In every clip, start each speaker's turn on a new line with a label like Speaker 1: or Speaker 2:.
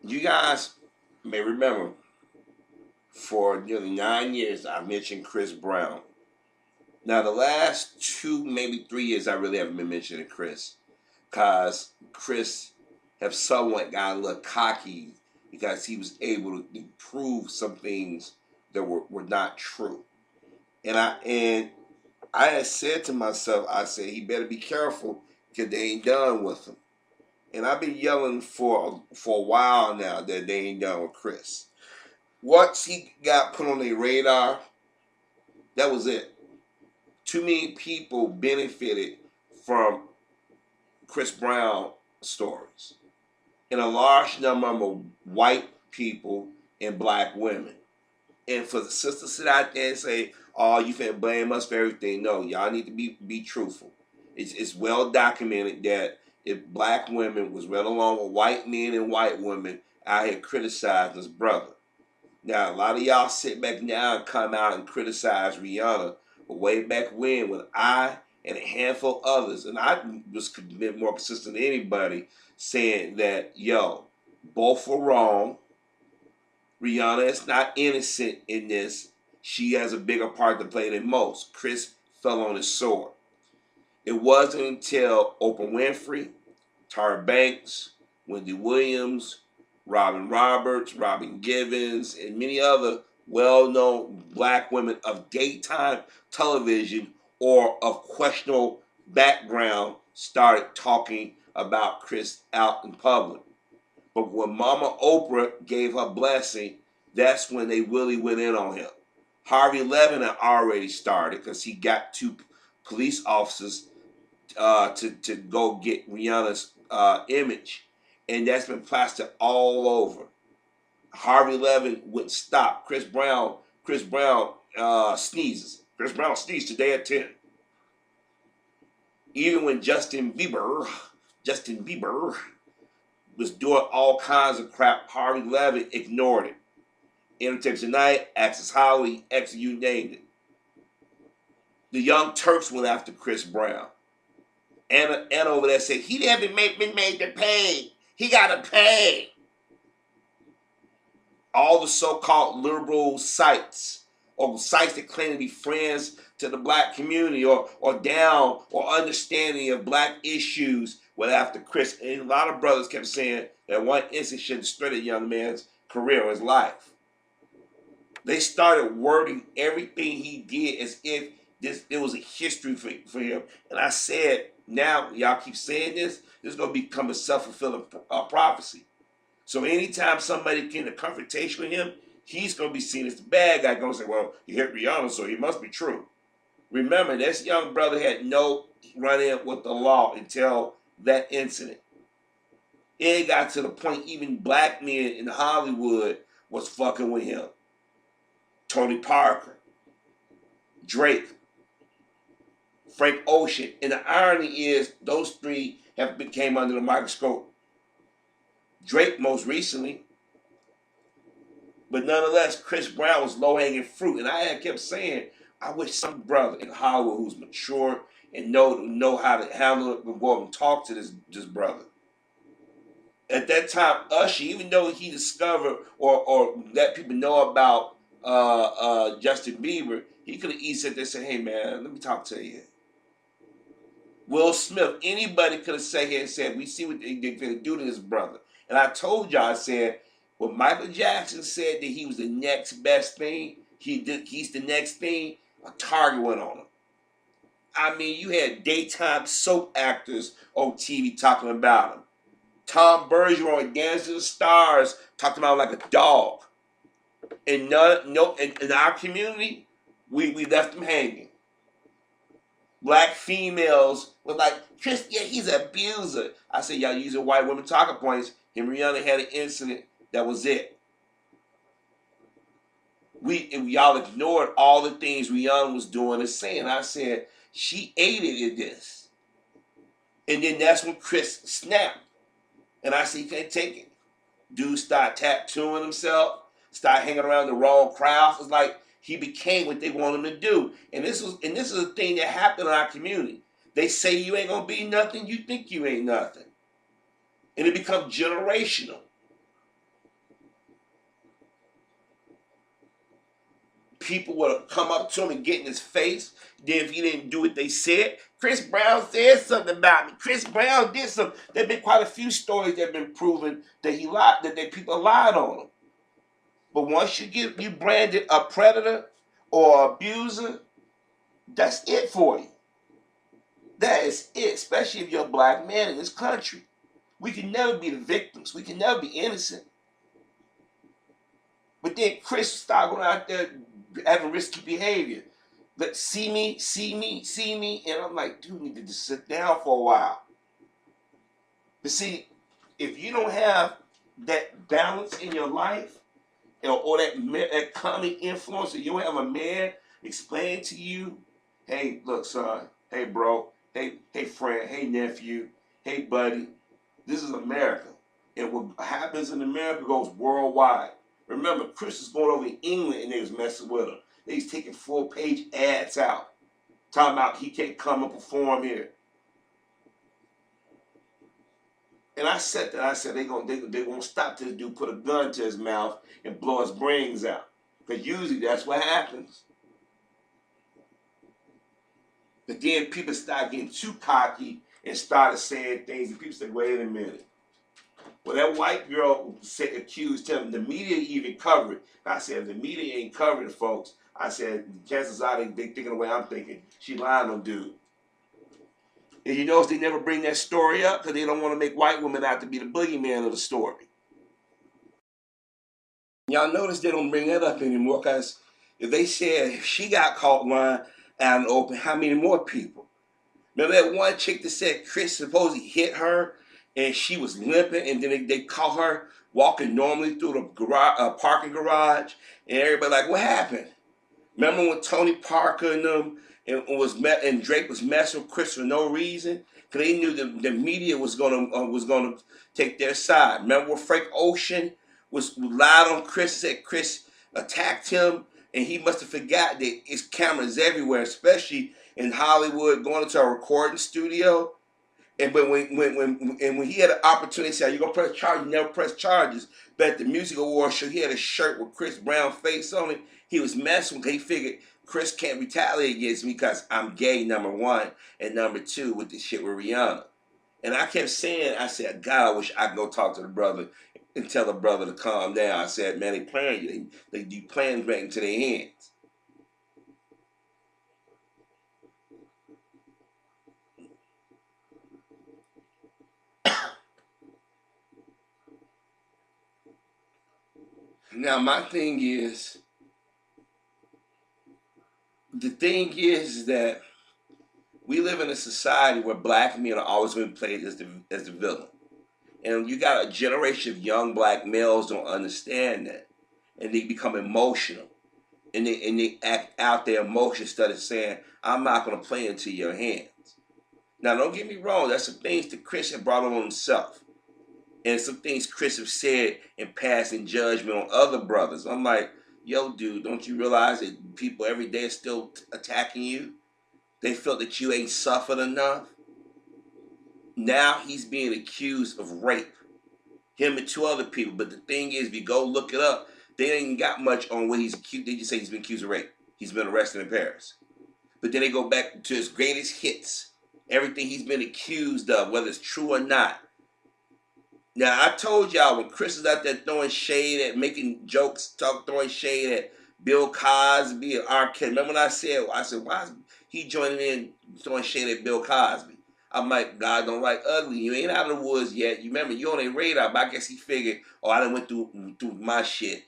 Speaker 1: You guys may remember for nearly 9 years I mentioned Chris Brown. Now the last 2, maybe 3 years I really haven't been mentioning Chris. Cause Chris have somewhat got a little cocky because he was able to prove some things that were not true. And I had said to myself, I said he better be careful because they ain't done with him. And I've been yelling for a while now that they ain't done with Chris. Once he got put on their radar, that was it. Too many people benefited from Chris Brown stories, and a large number of white people and black women. And for the sisters to sit out there and say, "Oh, you finna blame us for everything," no, y'all need to be truthful. It's well documented that if black women was right along with white men and white women out here criticizing his brother. Now, a lot of y'all sit back now and come out and criticize Rihanna, but way back when I and a handful of others, and I was been more consistent than anybody, saying that, yo, both were wrong. Rihanna is not innocent in this. She has a bigger part to play than most. Chris fell on his sword. It wasn't until Oprah Winfrey, Tyra Banks, Wendy Williams, Robin Roberts, Robin Givens, and many other well-known black women of daytime television or of questionable background started talking about Chris out in public. But when Mama Oprah gave her blessing, that's when they really went in on him. Harvey Levin had already started because he got 2 police officers to go get Rihanna's image, and that's been plastered all over. Harvey Levin wouldn't stop. Chris Brown sneezes. Chris Brown sneezed today at 10. Even when Justin Bieber was doing all kinds of crap, Harvey Levin ignored it. Entertainment Tonight, Access Holly, X, you named it. The Young Turks went after Chris Brown. Anna over there said he hasn't been made to pay. He got to pay. All the so-called liberal sites or sites that claim to be friends to the black community or down or understanding of black issues went after Chris. And a lot of brothers kept saying that one incident should destroy the young man's career or his life. They started wording everything he did as if it was a history for him. And I said, now y'all keep saying this is going to become a self-fulfilling prophecy. So anytime somebody get in a confrontation with him, he's going to be seen as the bad guy. Going to say, well, he hit Rihanna, so he must be true. Remember, this young brother had no run-in with the law until that incident. It got to the point even black men in Hollywood was fucking with him. Tony Parker, Drake, Frank Ocean. And the irony is those 3 have came under the microscope. Drake most recently. But nonetheless, Chris Brown was low-hanging fruit. And I had kept saying, I wish some brother in Hollywood who's mature and know how to handle it would go up and talk to this brother. At that time, Usher, even though he discovered or let people know about Justin Bieber, he could have easily said this and said, hey man, let me talk to you. Will Smith, anybody could have sat here and said, we see what they're going to do to this brother. And I told y'all, I said, when Michael Jackson said that he was the next best thing, he's the next thing, a target went on him. I mean, you had daytime soap actors on TV talking about him. Tom Bergeron, Dance to the Stars, talked about him like a dog. And in our community, we left him hanging. Black females were like, Chris, yeah, he's an abuser. I said, y'all using white women talking points. Him and Rihanna had an incident. That was it. Y'all ignored all the things Rihanna was doing and saying. I said, she aided in this. And then that's when Chris snapped. And I said, he can't take it. Dude started tattooing himself, started hanging around the wrong crowds. It's like he became what they want him to do. And this is a thing that happened in our community. They say you ain't gonna be nothing, you think you ain't nothing. And it becomes generational. people would have come up to him and get in his face. Then if he didn't do what they said, Chris Brown said something about me. Chris Brown did something. There've been quite a few stories that have been proven that he lied, that people lied on him. But once you branded a predator or abuser, that's it for you. That is it, especially if you're a black man in this country. We can never be the victims. We can never be innocent. But then Chris started going out there having risky behavior. But see me, and I'm like, dude, you need to just sit down for a while. But see, if you don't have that balance in your life, or that calming influence, or you don't have a man explain to you, hey, look, son, hey, bro, hey, friend, hey, nephew, hey, buddy, this is America. And what happens in America goes worldwide. Remember, Chris was going over in England and they was messing with him. They was taking full-page ads out, talking about he can't come and perform here. And I said they won't stop till the dude put a gun to his mouth and blow his brains out. Because usually that's what happens. But then people start getting too cocky and started saying things, and people said, wait a minute. Well, that white girl accused him. The media even covered it. I said, if the media ain't covering it, folks, I said, chances are they thinking the way I'm thinking. She lying on dude. And you notice they never bring that story up because they don't want to make white women out to be the boogeyman of the story. Y'all notice they don't bring that up anymore because if they said she got caught lying out in the open, how many more people? Remember that one chick that said Chris supposedly hit her and she was limping, and then they caught her walking normally through the parking garage, and everybody like, what happened? Remember when Tony Parker and them and Drake was messing with Chris for no reason? Because they knew the media was gonna take their side. Remember when Frank Ocean lied on Chris, said Chris attacked him, and he must have forgot that his cameras everywhere, especially in Hollywood, going into a recording studio. And but when he had an opportunity to say, you're gonna press charges, you never press charges. But at the music awards show, he had a shirt with Chris Brown face on it. He was messing with it. He figured Chris can't retaliate against me because I'm gay, number one, and number two, with this shit with Rihanna. And I kept saying, I said, God, I wish I could go talk to the brother and tell the brother to calm down. I said, man, they playing you. They do plans right into their hands. Now, my thing is, that we live in a society where black men are always being played as the villain. And you got a generation of young black males don't understand that. And they become emotional. And they act out their emotions instead of saying, I'm not going to play into your hands. Now, don't get me wrong. That's some things that Chris had brought on himself. And some things Chris have said and passing judgment on other brothers. I'm like, yo, dude, don't you realize that people every day are still attacking you? They felt that you ain't suffered enough. Now he's being accused of rape. Him and two other people. But the thing is, if you go look it up, they ain't got much on what he's accused. They just say he's been accused of rape. He's been arrested in Paris. But then they go back to his greatest hits. Everything he's been accused of, whether it's true or not. Now, I told y'all when Chris is out there throwing shade at, making jokes, throwing shade at Bill Cosby and R. Kelly. Remember when I said, why is he joining in throwing shade at Bill Cosby? I'm like, God don't like ugly. You ain't out of the woods yet. You remember, you on their radar, but I guess he figured, I done went through my shit.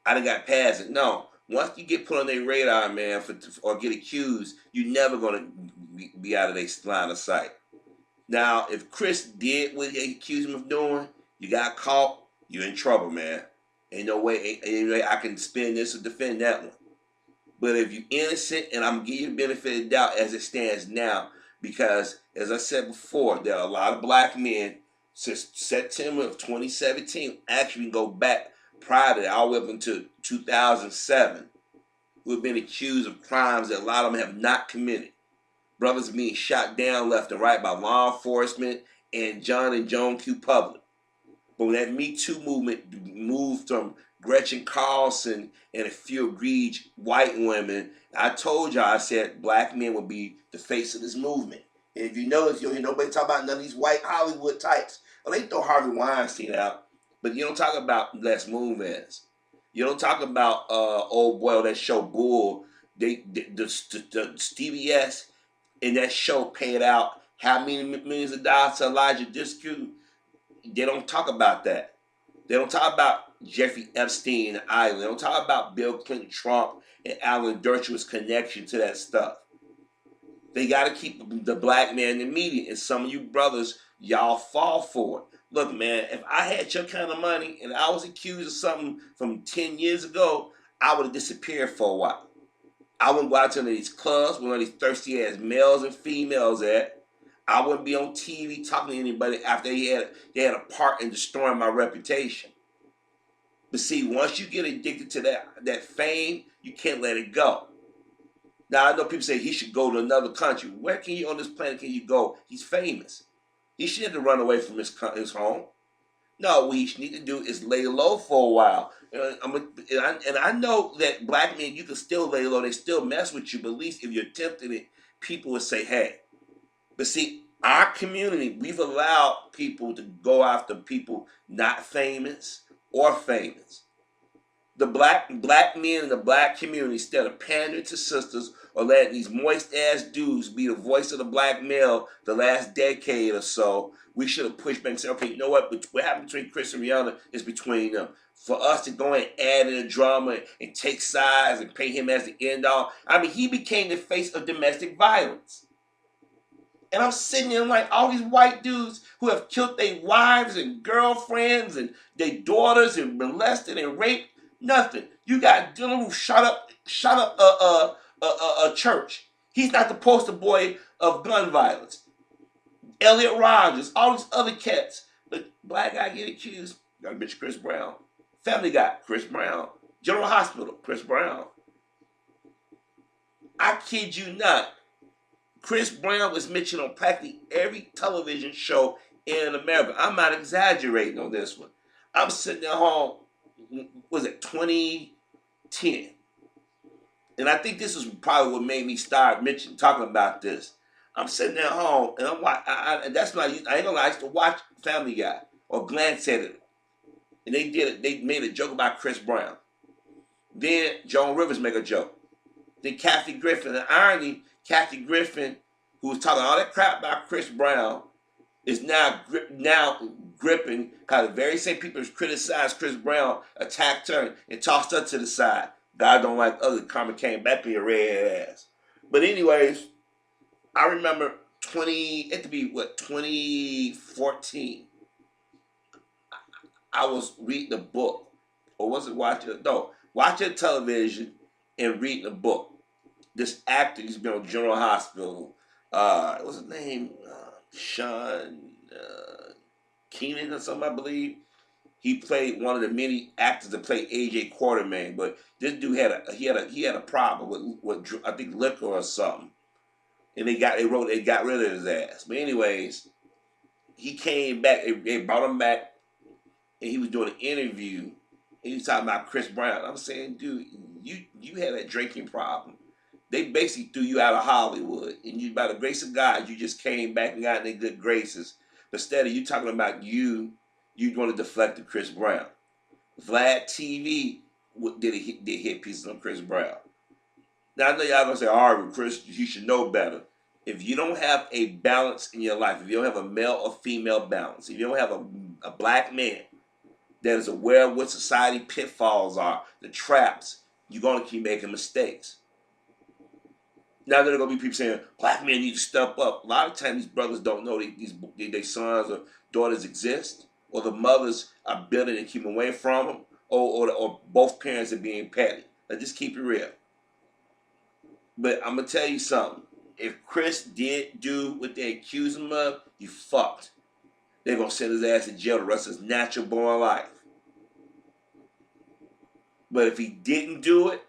Speaker 1: I done got past it. No. Once you get put on their radar, man, or get accused, you're never going to be out of their line of sight. Now, if Chris did what they accused him of doing, you got caught, you're in trouble, man. Ain't no way I can spin this or defend that one. But if you're innocent, and I'm giving you the benefit of the doubt as it stands now, because, as I said before, there are a lot of black men since September of 2017, actually go back prior to that, all the way up until 2007, who have been accused of crimes that a lot of them have not committed. Brothers being shot down left and right by law enforcement and John and Joan Q. Public. But when that Me Too movement moved from Gretchen Carlson and a few egregious white women. I told y'all, I said black men would be the face of this movement. And if you notice, you don't hear nobody talk about none of these white Hollywood types. Well, they throw Harvey Weinstein out, but you don't talk about Les Moonves. You don't talk about old boy on that show Bull. The CBS in that show paid out how many millions of dollars to Elijah Discu. They don't talk about that. They don't talk about Jeffrey Epstein Island. They don't talk about Bill Clinton, Trump, and Alan Dershowitz connection to that stuff. They got to keep the black man in the media. And some of you brothers, y'all fall for it. Look, man, if I had your kind of money and I was accused of something from 10 years ago, I would have disappeared for a while. I wouldn't go out to these clubs where all these thirsty ass males and females at. I wouldn't be on TV talking to anybody after they had a part in destroying my reputation. But see, once you get addicted to that fame, you can't let it go. Now, I know people say he should go to another country. Where can you on this planet can you go? He's famous. He shouldn't have run away from his home. No, what he need to do is lay low for a while. And I know that black men, you can still lay low. They still mess with you. But at least if you're tempted it, people would say, hey. But see, our community, we've allowed people to go after people not famous or famous. The black men in the black community, instead of pandering to sisters or letting these moist ass dudes be the voice of the black male the last decade or so, we should have pushed back and said, okay, you know what happened between Chris and Rihanna is between them. For us to go and add in a drama and take sides and paint him as the end all. I mean, he became the face of domestic violence. And I'm sitting there like all these white dudes who have killed their wives and girlfriends and their daughters and molested and raped. Nothing. You got Dylan who shot up a church. He's not the poster boy of gun violence. Elliot Rodgers, all these other cats. The black guy get accused. Got a bitch Chris Brown. Family Guy, Chris Brown. General Hospital, Chris Brown. I kid you not. Chris Brown was mentioned on practically every television show in America. I'm not exaggerating on this one. I'm sitting at home, was it 2010? And I think this is probably what made me start talking about this. I'm sitting at home, and I'm watching. That's not. I ain't gonna lie. I used to watch Family Guy or glance at it, and they did it. They made a joke about Chris Brown. Then Joan Rivers make a joke. Then Kathy Griffin. The irony, Kathy Griffin, who was talking all that crap about Chris Brown, is now gripping because the very same people who criticized Chris Brown attacked her and tossed her to the side. God don't like other. Karma came back in your red ass. But anyways, I remember 2014. I was reading a book, or was it watching television and reading a book. This actor, he's been on General Hospital. What's his name? Sean Keenan or something, I believe. He played one of the many actors that played AJ Quartermain, but this dude had a problem with I think liquor or something, and they got rid of his ass. But anyways, he came back. They brought him back, and he was doing an interview. And he was talking about Chris Brown. I'm saying, dude, you had a drinking problem. They basically threw you out of Hollywood, and you, by the grace of God, you just came back and got in their good graces. But instead of you talking about you want to deflect to Chris Brown. Vlad TV did hit pieces on Chris Brown. Now I know y'all gonna say, all right, Chris, you should know better. If you don't have a balance in your life, if you don't have a male or female balance, if you don't have a black man that is aware of what society pitfalls are, the traps, you're gonna keep making mistakes. Now there are going to be people saying, black men need to step up. A lot of times these brothers don't know their sons or daughters exist, or the mothers are building and keeping away from them, or both parents are being petty. Let's just keep it real. But I'm going to tell you something. If Chris did do what they accuse him of, he fucked. They're going to send his ass in jail the rest of his natural born life. But if he didn't do it,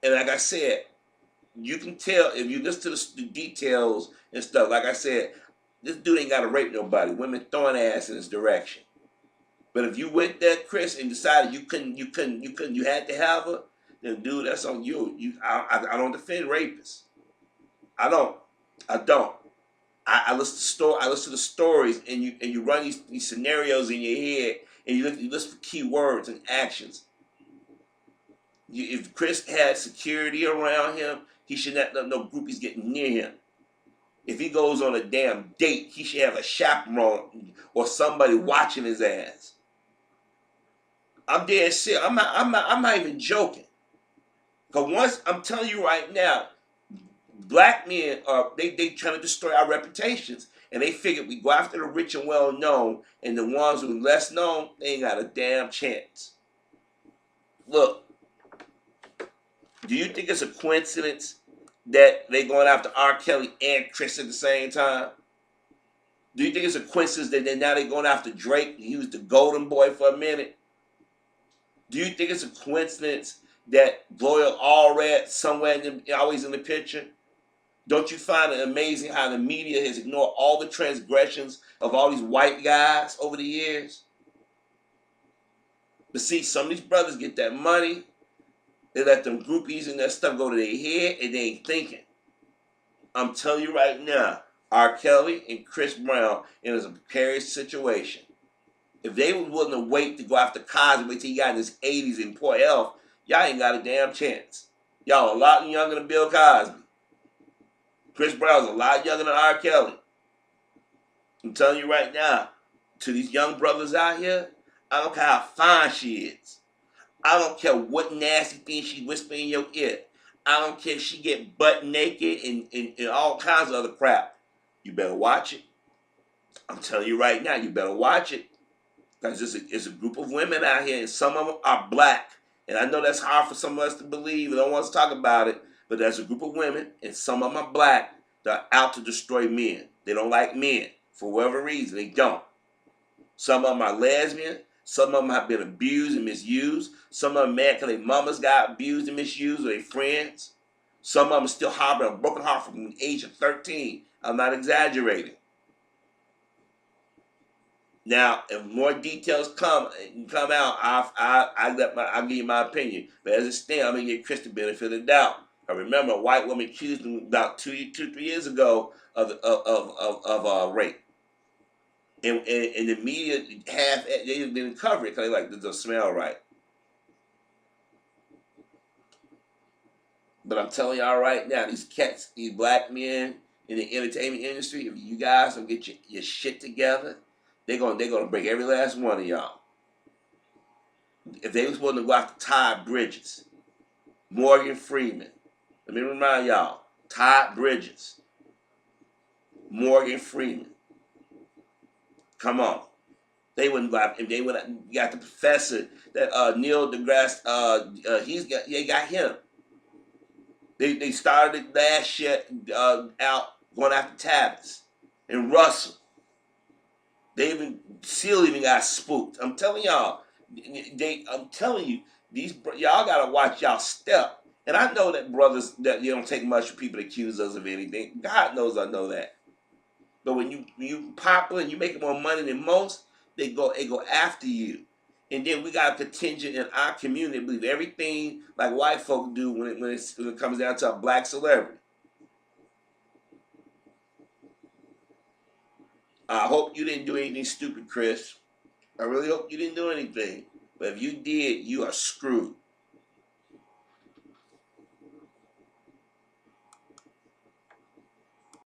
Speaker 1: and like I said, you can tell if you listen to the details and stuff. Like I said, this dude ain't got to rape nobody. Women throwing ass in his direction. But if you went there, Chris, and decided you had to have her, then dude, that's on you. I don't defend rapists. I don't. I don't. I listen to I listen to stories, and you run these scenarios in your head, and you listen for key words and actions. If Chris had security around him, he should not let no groupies getting near him. If he goes on a damn date, he should have a chaperone or somebody watching his ass. I'm dead serious. I'm not even joking. Cause once I'm telling you right now, black men are they trying to destroy our reputations, and they figure we go after the rich and well known, and the ones who are less known, they ain't got a damn chance. Look, do you think it's a coincidence that they going after R. Kelly and Chris at the same time? Do you think it's a coincidence that now they're going after Drake? He was the golden boy for a minute. Do you think it's a coincidence that Loyal Allred somewhere always in the picture? Don't you find it amazing how the media has ignored all the transgressions of all these white guys over the years? But see, some of these brothers get that money. They let them groupies and that stuff go to their head, and they ain't thinking. I'm telling you right now, R. Kelly and Chris Brown in a precarious situation. If they was willing to wait to go after Cosby till he got in his 80s in poor health, y'all ain't got a damn chance. Y'all a lot younger than Bill Cosby. Chris Brown's a lot younger than R. Kelly. I'm telling you right now, to these young brothers out here, I don't care how fine she is. I don't care what nasty thing she whisper in your ear. I don't care if she get butt naked and all kinds of other crap. You better watch it. I'm telling you right now, you better watch it. Because it's a group of women out here, and some of them are black. And I know that's hard for some of us to believe. I don't want to talk about it. But there's a group of women, and some of them are black, that are out to destroy men. They don't like men. For whatever reason, they don't. Some of them are lesbian. Some of them have been abused and misused. Some of them mad because their mamas got abused and misused, or their friends. Some of them are still harboring a broken heart from the age of 13. I'm not exaggerating. Now, if more details come out, I'll give you my opinion. But as it stands, I'm gonna give Chris the benefit of the doubt. I remember a white woman accused him about 3 years ago of rape, and the media they didn't cover it because they like, it doesn't smell right. But I'm telling y'all right now, these cats, these black men in the entertainment industry, if you guys don't get your shit together, they're gonna break every last one of y'all. If they was willing to go after Todd Bridges, Morgan Freeman, let me remind y'all, Todd Bridges, Morgan Freeman, come on. They wouldn't go after him. They would got the professor that Neil deGrasse. They got him. They started last year out going after Tavis and Russell. Seal even got spooked. I'm telling y'all, I'm telling you, y'all gotta watch y'all step. And I know that brothers, that you don't take much for people to accuse us of anything. God knows I know that. But when you popular and you make more money than most, they go after you. And then we got a contingent in our community that believe everything like white folk do when it comes down to a black celebrity. I hope you didn't do anything stupid, Chris. I really hope you didn't do anything. But if you did, you are screwed.